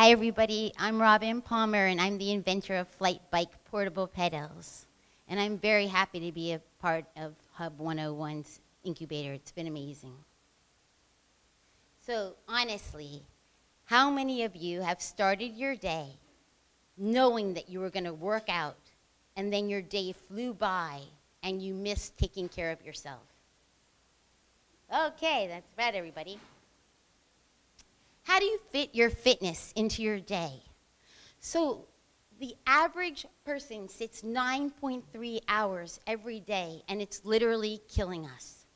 Hi everybody, I'm Robin Palmer and I'm the inventor of Flyte Bike Portable Pedals. And I'm very happy to be a part of Hub101's Incubator. It's been amazing. So honestly, how many of you have started your day knowing that you were going to work out and then your day flew by and you missed taking care of yourself? Okay, that's about everybody. How do you fit your fitness into your day? So the average person sits 9.3 hours every day, and it's literally killing us.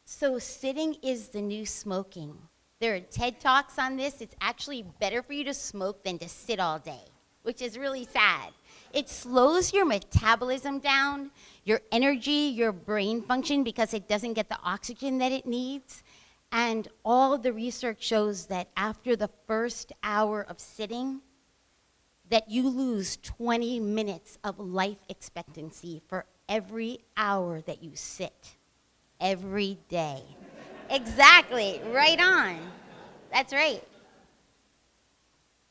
So sitting is the new smoking. There are TED Talks on this. It's actually better for you to smoke than to sit all day, which is really sad. It slows your metabolism down, your energy, your brain function, because it doesn't get the oxygen that it needs. And all the research shows that after the first hour of sitting, that you lose 20 minutes of life expectancy for every hour that you sit every day. Exactly, right on. That's right.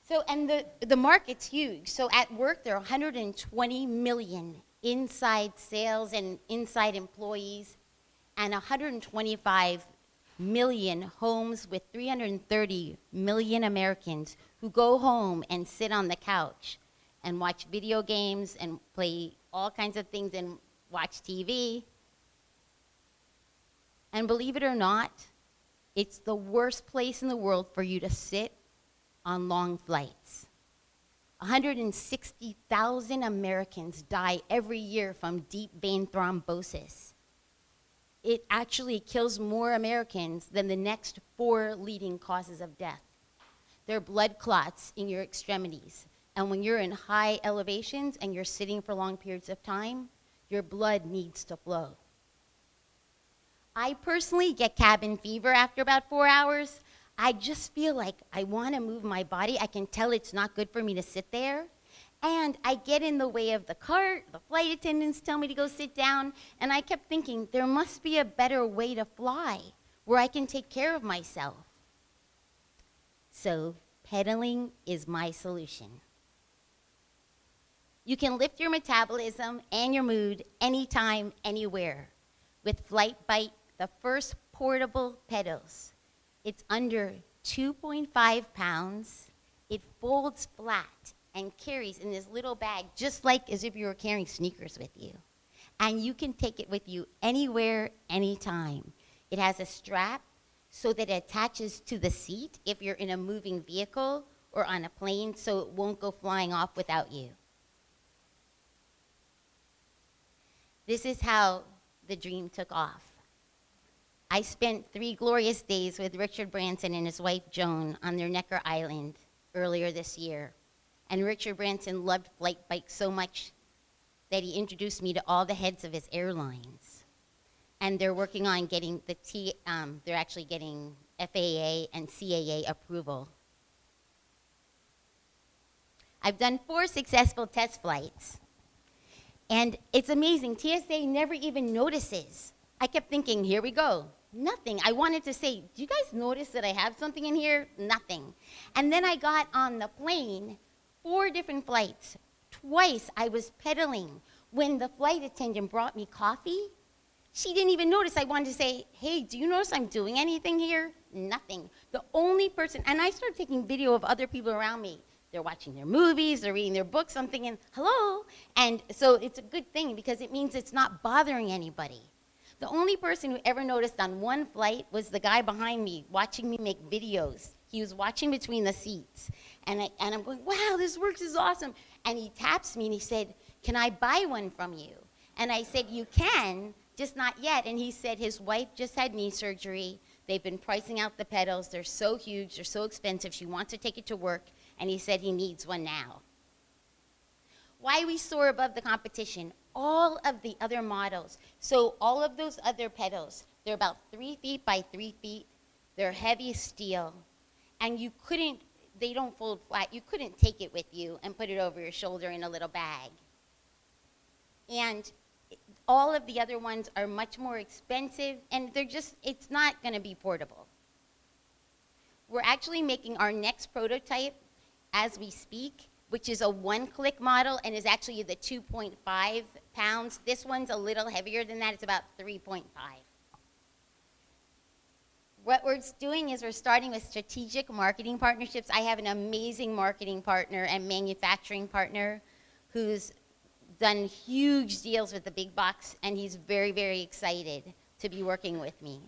So, and the market's huge. So at work, there are 120 million inside sales and inside employees, and 125 million homes with 330 million Americans who go home and sit on the couch and watch video games and play all kinds of things and watch TV. And believe it or not, it's the worst place in the world for you to sit on long flights. 160,000 Americans die every year from deep vein thrombosis. It actually kills more Americans than the next 4 leading causes of death. There are blood clots in your extremities. And when you're in high elevations and you're sitting for long periods of time, your blood needs to flow. I personally get cabin fever after about 4 hours. I just feel like I want to move my body. I can tell it's not good for me to sit there. And I get in the way of the cart, the flight attendants tell me to go sit down, and I kept thinking, there must be a better way to fly where I can take care of myself. So pedaling is my solution. You can lift your metabolism and your mood anytime, anywhere with Flyte Bike, the first portable pedals. It's under 2.5 pounds. It folds flat and carries in this little bag, just like as if you were carrying sneakers with you. And you can take it with you anywhere, anytime. It has a strap so that it attaches to the seat if you're in a moving vehicle or on a plane, so it won't go flying off without you. This is how the dream took off. I spent 3 glorious days with Richard Branson and his wife Joan on their Necker Island earlier this year. And Richard Branson loved Flyte Bike so much that he introduced me to all the heads of his airlines. And they're working on getting they're actually getting FAA and CAA approval. I've done 4 successful test flights. And it's amazing, TSA never even notices. I kept thinking, here we go. Nothing. I wanted to say, do you guys notice that I have something in here? Nothing. And then I got on the plane, 4 different flights. Twice I was pedaling. When the flight attendant brought me coffee, she didn't even notice. I wanted to say, hey, do you notice I'm doing anything here? Nothing. The only person, and I started taking video of other people around me. They're watching their movies, they're reading their books. I'm thinking, hello? And so it's a good thing because it means it's not bothering anybody. The only person who ever noticed on one flight was the guy behind me watching me make videos. He was watching between the seats. And I'm going, wow, this works, is awesome. And he taps me and he said, can I buy one from you? And I said, you can, just not yet. And he said his wife just had knee surgery. They've been pricing out the pedals. They're so huge, they're so expensive. She wants to take it to work. And he said he needs one now. Why we soar above the competition? All of the other models. So all of those other pedals, they're about 3 feet by 3 feet. They're heavy steel. And you couldn't, they don't fold flat. You couldn't take it with you and put it over your shoulder in a little bag. And all of the other ones are much more expensive, and they're just, it's not going to be portable. we're actually making our next prototype as we speak, which is a one-click model and is actually the 2.5 pounds. This one's a little heavier than that. It's about 3.5. What we're doing is we're starting with strategic marketing partnerships. I have an amazing marketing partner and manufacturing partner who's done huge deals with the big box, and he's very, very excited to be working with me.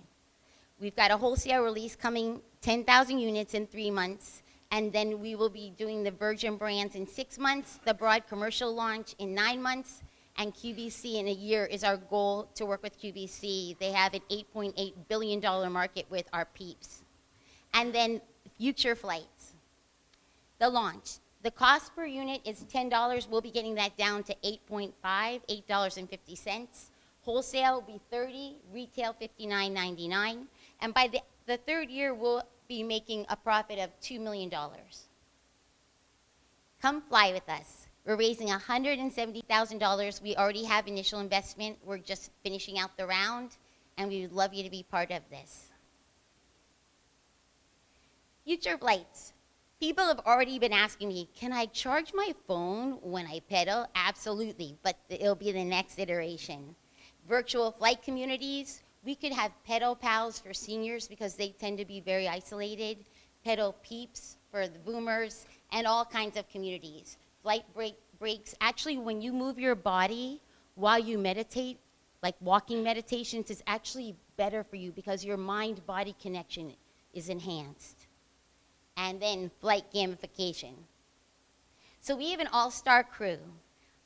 We've got a wholesale release coming, 10,000 units in 3 months, and then we will be doing the Virgin brands in 6 months, the broad commercial launch in 9 months, and QVC in a year is our goal to work with QVC. They have an $8.8 billion market with our peeps. And then future flights. The launch. The cost per unit is $10. We'll be getting that down to $8.5, $8.50. Wholesale will be $30, retail $59.99. And by the third year, we'll be making a profit of $2 million. Come fly with us. We're raising $170,000. We already have initial investment. We're just finishing out the round, and we would love you to be part of this. Future flights. People have already been asking me, can I charge my phone when I pedal? Absolutely, but it'll be the next iteration. Virtual flight communities. We could have pedal pals for seniors because they tend to be very isolated, pedal peeps for the boomers, and all kinds of communities. Flight breaks. Actually, when you move your body while you meditate, like walking meditations, is actually better for you because your mind-body connection is enhanced. And then flight gamification. So we have an all-star crew.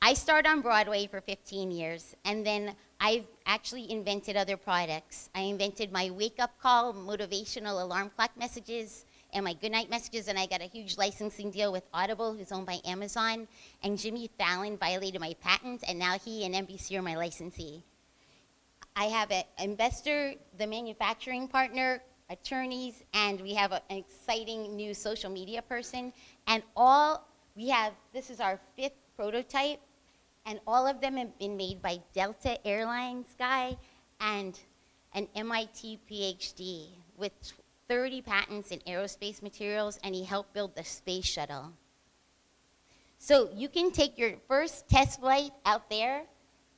I started on Broadway for 15 years, and then I've actually invented other products. I invented my wake-up call, motivational alarm clock messages, and my goodnight messages, and I got a huge licensing deal with Audible, who's owned by Amazon, and Jimmy Fallon violated my patent, and now he and NBC are my licensee. I have an investor, the manufacturing partner, attorneys, and we have an exciting new social media person, and this is our 5th prototype, and all of them have been made by Delta Airlines guy and an MIT PhD with 30 patents in aerospace materials, and he helped build the space shuttle. So you can take your first test flight out there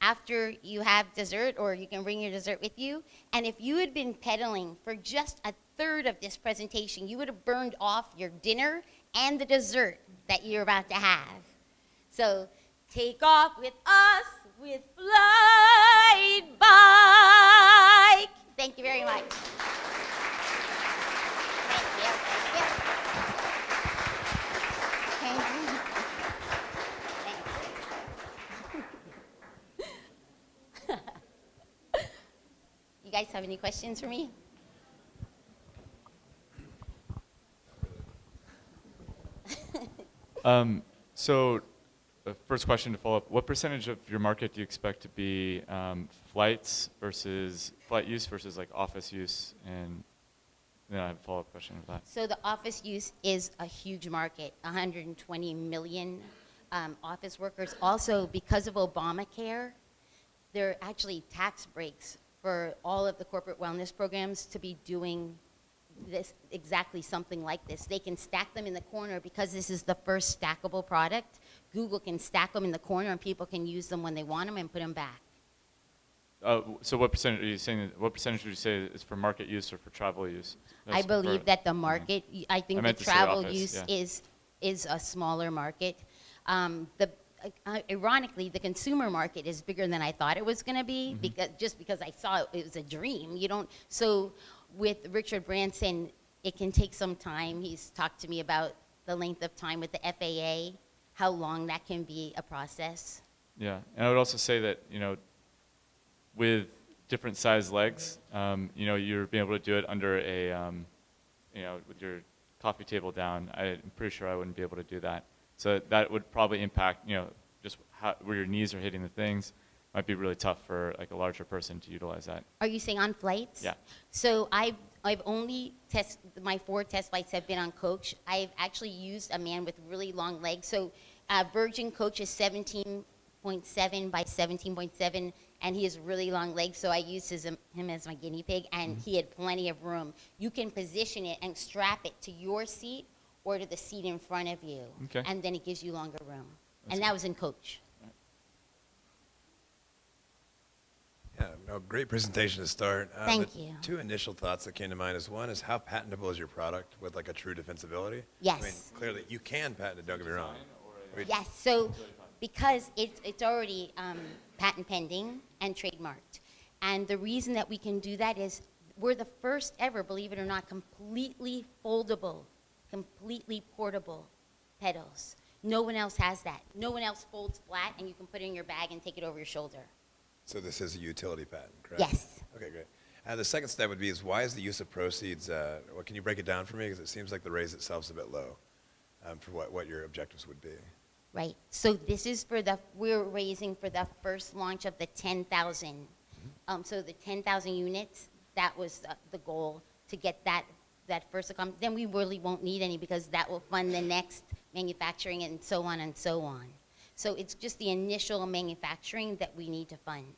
after you have dessert, or you can bring your dessert with you, and if you had been pedaling for just a third of this presentation, you would have burned off your dinner and the dessert that you're about to have. So take off with us with Flyte Bike. Thank you very much. You guys have any questions for me? So, first question to follow up: what percentage of your market do you expect to be flights versus flight use versus like office use? And then I have a follow-up question with that. So the office use is a huge market, 120 million office workers. Also, because of Obamacare, there are actually tax breaks for all of the corporate wellness programs to be doing this, exactly something like this. They can stack them in the corner because this is the first stackable product. Google can stack them in the corner and people can use them when they want them and put them back. So what percentage are you saying? What percentage would you say is for market use or for travel use? I believe that the market, I think the travel use is a smaller market. Ironically, the consumer market is bigger than I thought it was going to be, because I saw it was a dream. So with Richard Branson, it can take some time. He's talked to me about the length of time with the FAA, how long that can be a process. Yeah, and I would also say that, with different size legs, you're being able to do it under a, with your coffee table down. I'm pretty sure I wouldn't be able to do that. So that would probably impact, just where your knees are hitting the things. Might be really tough for like a larger person to utilize that. Are you saying on flights? Yeah. So I've only my 4 test flights have been on coach. I've actually used a man with really long legs. So Virgin coach is 17.7 by 17.7, and he has really long legs, so I used him as my guinea pig, and he had plenty of room. You can position it and strap it to your seat or to the seat in front of you, Okay. and then it gives you longer room. That's And good. that was in Coach. Yeah, no, great presentation to start. Thank the you. Two initial thoughts that came to mind is one is how patentable is your product with like a true defensibility? Yes. I mean, clearly you can patent it, don't get me wrong. I mean, Yes, so because it's already patent pending and trademarked. And the reason that we can do that is we're the first ever, believe it or not, completely foldable, completely portable pedals. No one else has that. No one else folds flat and you can put it in your bag and take it over your shoulder. So this is a utility patent, correct? Yes. Okay, great. The second step would be is why is the use of proceeds, can you break it down for me? Because it seems like the raise itself is a bit low for what your objectives would be. Right. So this is we're raising for the first launch of the 10,000. So the 10,000 units, that was the goal to get that first account. Then we really won't need any because that will fund the next manufacturing and so on and so on. So it's just the initial manufacturing that we need to fund.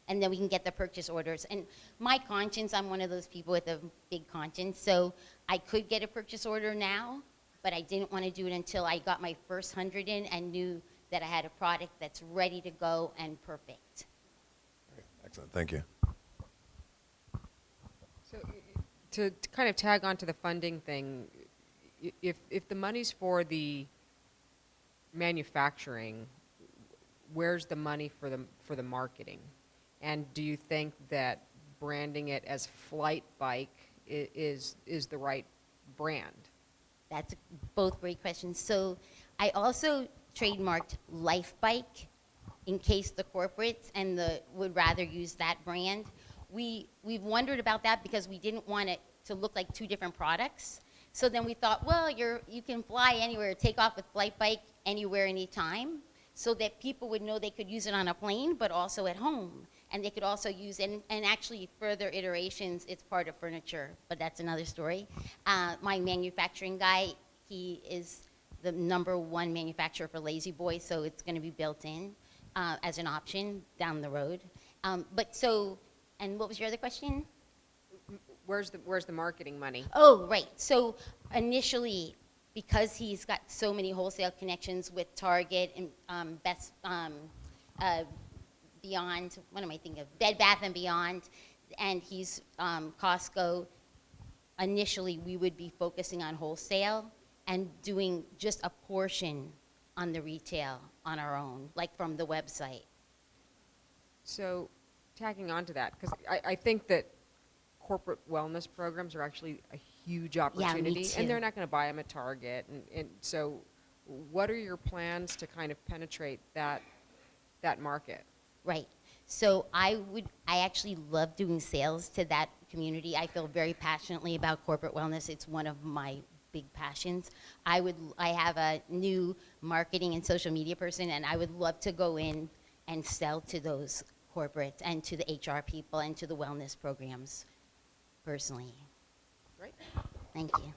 And then we can get the purchase orders. And my conscience, I'm one of those people with a big conscience, so I could get a purchase order now, but I didn't want to do it until I got my first 100 in and knew that I had a product that's ready to go and perfect. Okay, excellent, thank you. So to kind of tag on to the funding thing, if the money's for the manufacturing, where's the money for the marketing? And do you think that branding it as Flyte bike is the right brand? That's both great questions. So I also trademarked Life Bike in case the corporates would rather use that brand. We've wondered about that because we didn't want it to look like two different products. So then we thought, well, you can fly anywhere, take off with Flyte Bike anywhere, anytime, so that people would know they could use it on a plane, but also at home. And they could also use it, and actually further iterations, it's part of furniture, but that's another story. My manufacturing guy, he is the #1 manufacturer for Lazy Boy, so it's gonna be built in as an option down the road. And what was your other question? Where's the marketing money? Oh, right. So initially, because he's got so many wholesale connections with Target and Best Beyond, what am I thinking of? Bed Bath & Beyond, and he's Costco. Initially, we would be focusing on wholesale and doing just a portion on the retail on our own, like from the website. So tagging on to that, because I think that corporate wellness programs are actually a huge opportunity. too. And they're not going to buy them at Target. And so what are your plans to kind of penetrate that market? Right. So I actually love doing sales to that community. I feel very passionately about corporate wellness. It's one of my big passions. I have a new marketing and social media person, and I would love to go in and sell to those corporates and to the HR people and to the wellness programs personally. Right. Thank you.